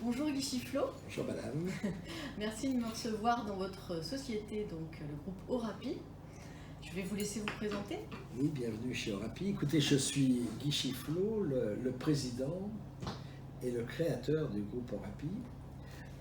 Bonjour Guy Chifflot. Bonjour madame. Merci de me recevoir dans votre société, donc le groupe Orapi. Je vais vous laisser vous présenter. Oui, bienvenue chez Orapi. Écoutez, je suis Guy Chifflot, le président et le créateur du groupe Orapi.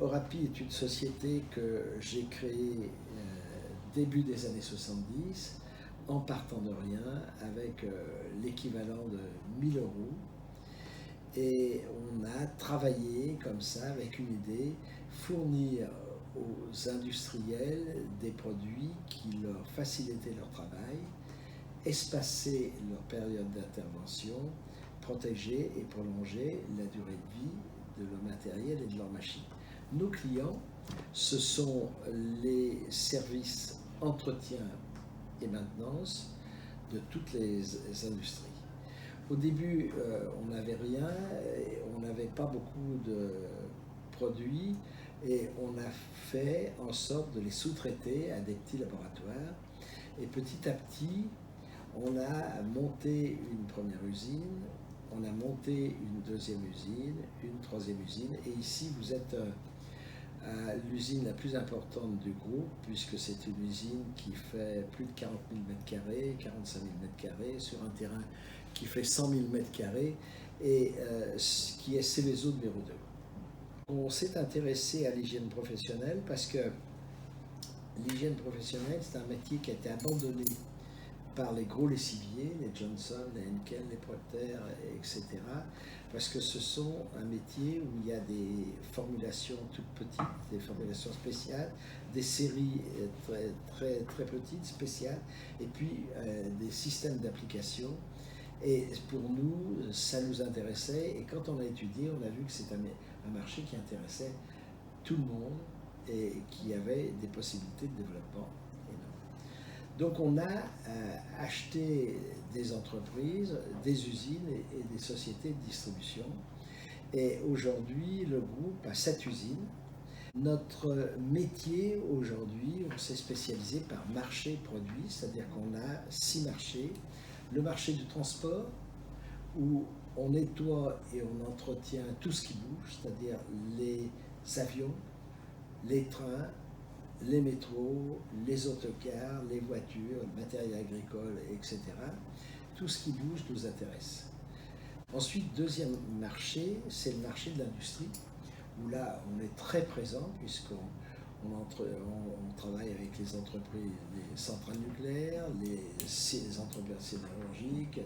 Orapi est une société que j'ai créée début des années 70 en partant de rien avec l'équivalent de 1000 euros. Et on a travaillé comme ça avec une idée, fournir aux industriels des produits qui leur facilitaient leur travail, espacer leur période d'intervention, protéger et prolonger la durée de vie de leur matériel et de leur machine. Nos clients, ce sont les services entretien et maintenance de toutes les industries. Au début, on n'avait rien, on n'avait pas beaucoup de produits et on a fait en sorte de les sous-traiter à des petits laboratoires. Et petit à petit, on a monté une première usine, on a monté une deuxième usine, une troisième usine. Et ici, vous êtes à l'usine la plus importante du groupe, puisque c'est une usine qui fait plus de 40 000 m², 45 000 m² sur un terrain qui fait 100 000 m² et qui est Céveso numéro 2. On s'est intéressé à l'hygiène professionnelle parce que l'hygiène professionnelle, c'est un métier qui a été abandonné par les gros lessiviers, les Johnson, les Henkel, les Procter, etc. Parce que ce sont un métier où il y a des formulations toutes petites, des formulations spéciales, des séries très petites, spéciales, et puis des systèmes d'application. Et pour nous, ça nous intéressait, et quand on a étudié, on a vu que c'est un marché qui intéressait tout le monde et qui avait des possibilités de développement énormes. Donc on a acheté des entreprises, des usines et des sociétés de distribution. Et aujourd'hui, le groupe a 7 usines. Notre métier aujourd'hui, on s'est spécialisé par marché produit, c'est-à-dire qu'on a 6 marchés. Le marché du transport, où on nettoie et on entretient tout ce qui bouge, c'est-à-dire les avions, les trains, les métros, les autocars, les voitures, le matériel agricole, etc. Tout ce qui bouge nous intéresse. Ensuite, deuxième marché, c'est le marché de l'industrie, où là, on est très présent, puisqu'on travaille avec les entreprises, les centrales nucléaires, les entreprises sidérurgiques,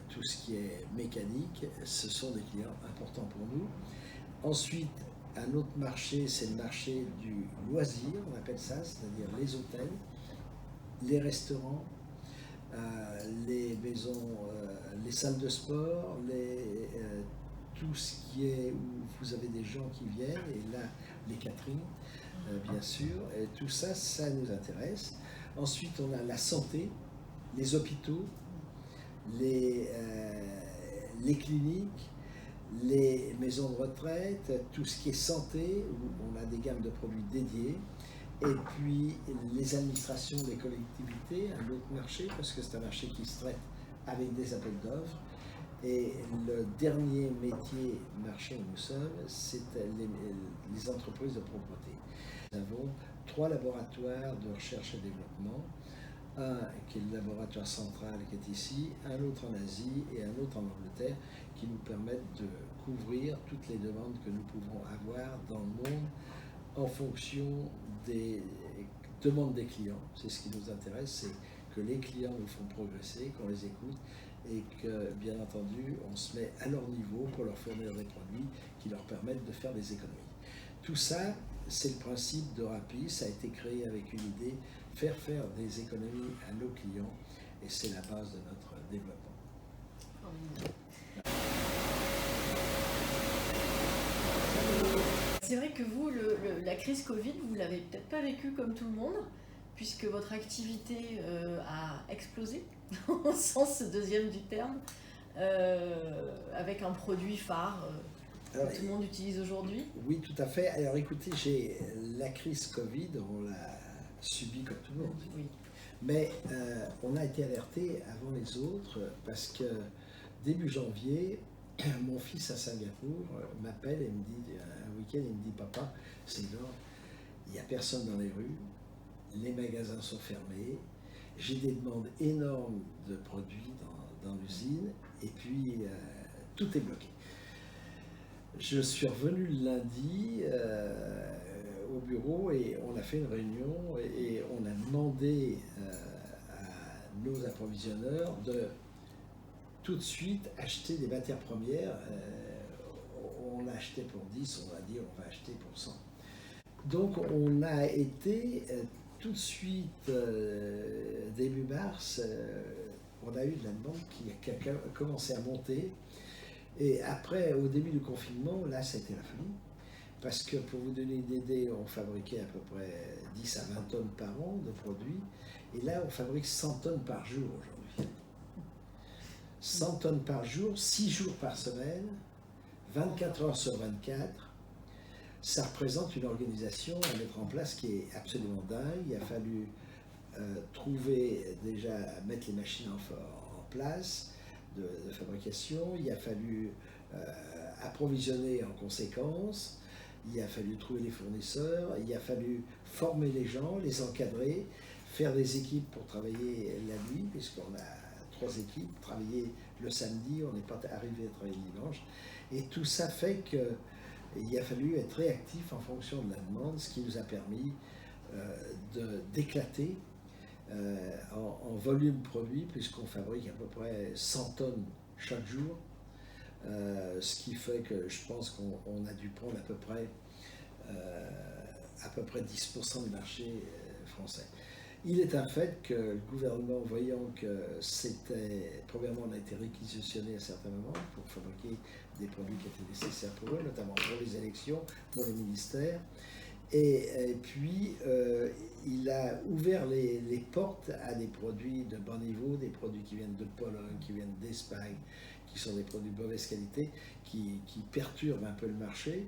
tout ce qui est mécanique, ce sont des clients importants pour nous. Ensuite, un autre marché, c'est le marché du loisir, on appelle ça, c'est-à-dire les hôtels, les restaurants, les maisons, les salles de sport, tout ce qui est où vous avez des gens qui viennent, et là, les catering, bien sûr, et tout ça, ça nous intéresse. Ensuite, on a la santé, les hôpitaux, les cliniques, les maisons de retraite, tout ce qui est santé, où on a des gammes de produits dédiés. Et puis les administrations des collectivités, un autre marché, parce que c'est un marché qui se traite avec des appels d'offres. Et le dernier marché où nous sommes, c'est les entreprises de propreté. Nous avons 3 laboratoires de recherche et développement, un qui est le laboratoire central qui est ici, un autre en Asie et un autre en Angleterre, qui nous permettent de couvrir toutes les demandes que nous pouvons avoir dans le monde en fonction des demandes des clients. C'est ce qui nous intéresse, c'est que les clients nous font progresser, qu'on les écoute et que, bien entendu, on se met à leur niveau pour leur fournir des produits qui leur permettent de faire des économies. Tout ça, c'est le principe d'Orapi, ça a été créé avec une idée, faire des économies à nos clients, et c'est la base de notre développement. C'est vrai que vous, la crise Covid, vous ne l'avez peut-être pas vécue comme tout le monde, puisque votre activité a explosé, au sens deuxième du terme, avec un produit phare que tout le monde utilise aujourd'hui. Oui, tout à fait. Alors écoutez, la crise Covid, on l'a subie comme tout le monde. Oui. Mais on a été alerté avant les autres parce que début janvier, mon fils à Singapour m'appelle et me dit, un week-end, il me dit, papa, c'est énorme, il n'y a personne dans les rues, les magasins sont fermés, j'ai des demandes énormes de produits dans l'usine, et puis tout est bloqué. Je suis revenu le lundi au bureau et on a fait une réunion et on a demandé à nos approvisionneurs de tout de suite acheter des matières premières. On a acheté pour 10, on a dit on va acheter pour 100. Donc on a été tout de suite, début mars, on a eu de la demande qui a commencé à monter. Et après, au début du confinement, là, c'était la folie. Parce que pour vous donner une idée, on fabriquait à peu près 10 à 20 tonnes par an de produits. Et là, on fabrique 100 tonnes par jour aujourd'hui. 100 tonnes par jour, 6 jours par semaine, 24 heures sur 24. Ça représente une organisation à mettre en place qui est absolument dingue. Il a fallu trouver, déjà, mettre les machines en place de fabrication. Il a fallu approvisionner en conséquence. Il a fallu trouver les fournisseurs. Il a fallu former les gens, les encadrer, faire des équipes pour travailler la nuit, puisqu'on a 3 équipes, travailler le samedi, on n'est pas arrivé à travailler le dimanche. Et tout ça fait qu'il a fallu être réactif en fonction de la demande, ce qui nous a permis d'éclater en volume produit, puisqu'on fabrique à peu près 100 tonnes chaque jour, ce qui fait que je pense qu'on a dû prendre à peu près 10% du marché français. Il est un fait que le gouvernement, voyant que c'était, premièrement, on a été réquisitionné à certains moments pour fabriquer des produits qui étaient nécessaires pour eux, notamment pour les élections, pour les ministères. Et puis, il a ouvert les portes à des produits de bon niveau, des produits qui viennent de Pologne, qui viennent d'Espagne, qui sont des produits de mauvaise qualité, qui perturbent un peu le marché.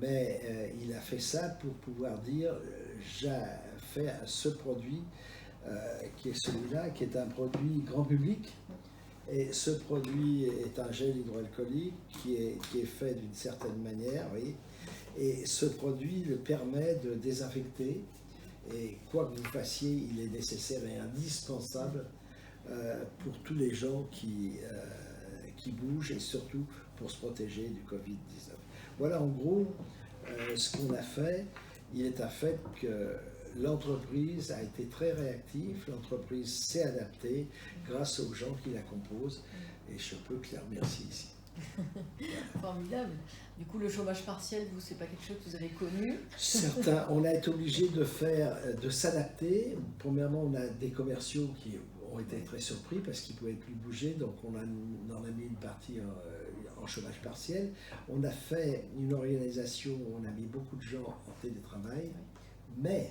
Mais il a fait ça pour pouvoir dire, j'ai fait ce produit qui est celui-là, qui est un produit grand public. Et ce produit est un gel hydroalcoolique qui est fait d'une certaine manière, oui. Et ce produit le permet de désinfecter. Et quoi que vous fassiez, il est nécessaire et indispensable pour tous les gens qui bougent et surtout pour se protéger du Covid-19. Voilà en gros ce qu'on a fait. Il est un fait que l'entreprise a été très réactive, l'entreprise s'est adaptée grâce aux gens qui la composent et je peux que les remercier ici. Formidable. Du coup, le chômage partiel, vous, c'est pas quelque chose que vous avez connu? Certains, on a été obligé de s'adapter. Premièrement, on a des commerciaux qui ont été très surpris parce qu'ils ne pouvaient plus bouger, donc on en a mis une partie en chômage partiel. On a fait une organisation où on a mis beaucoup de gens en télétravail, mais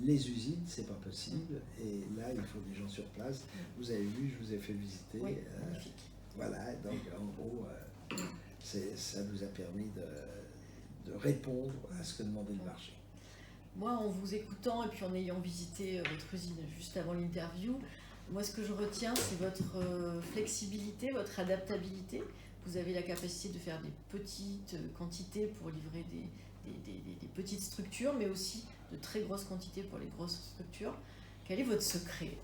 les usines, c'est pas possible, et là, il faut des gens sur place. Vous avez vu, je vous ai fait visiter. Oui, magnifique. Voilà, donc en gros, ça nous a permis de répondre à ce que demandait le marché. Moi, en vous écoutant et puis en ayant visité votre usine juste avant l'interview, moi, ce que je retiens, c'est votre flexibilité, votre adaptabilité. Vous avez la capacité de faire des petites quantités pour livrer des petites structures, mais aussi de très grosses quantités pour les grosses structures. Quel est votre secret?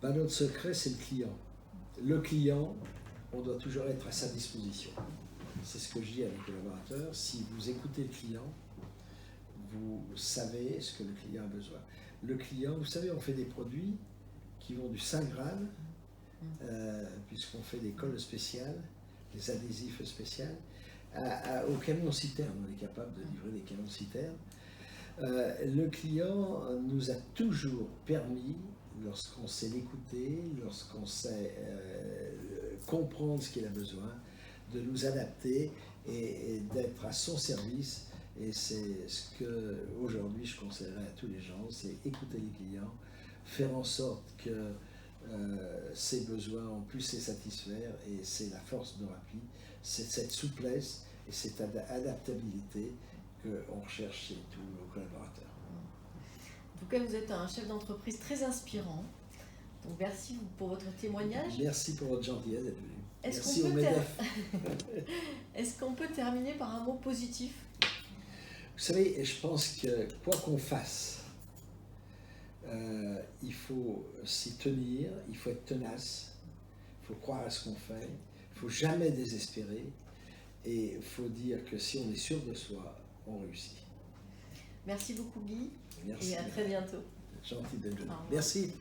Notre secret, c'est le client. Le client, on doit toujours être à sa disposition. C'est ce que je dis à mes collaborateurs. Si vous écoutez le client, vous savez ce que le client a besoin. Le client, vous savez, on fait des produits qui vont du 5 grammes, puisqu'on fait des colles spéciales, des adhésifs spéciaux, au camion-citerne. On est capable de livrer des camions-citernes. Le client nous a toujours permis, lorsqu'on sait l'écouter, lorsqu'on sait comprendre ce qu'il a besoin, de nous adapter et d'être à son service. Et c'est ce que aujourd'hui je conseillerais à tous les gens, c'est écouter les clients, faire en sorte que ses besoins on puisse les satisfaire, et c'est la force d'Orapi, c'est cette souplesse et cette adaptabilité qu'on recherche chez tous nos collaborateurs. En tout cas, vous êtes un chef d'entreprise très inspirant. Donc merci pour votre témoignage. Merci pour votre gentillesse d'être venu. Merci au MEDEF. Est-ce qu'on peut terminer par un mot positif? Vous savez, je pense que quoi qu'on fasse, il faut s'y tenir, il faut être tenace, il faut croire à ce qu'on fait, il ne faut jamais désespérer et il faut dire que si on est sûr de soi, on réussit. Merci beaucoup Guy. Merci. Et à très bientôt. Gentil d'être venu. Au revoir. Merci.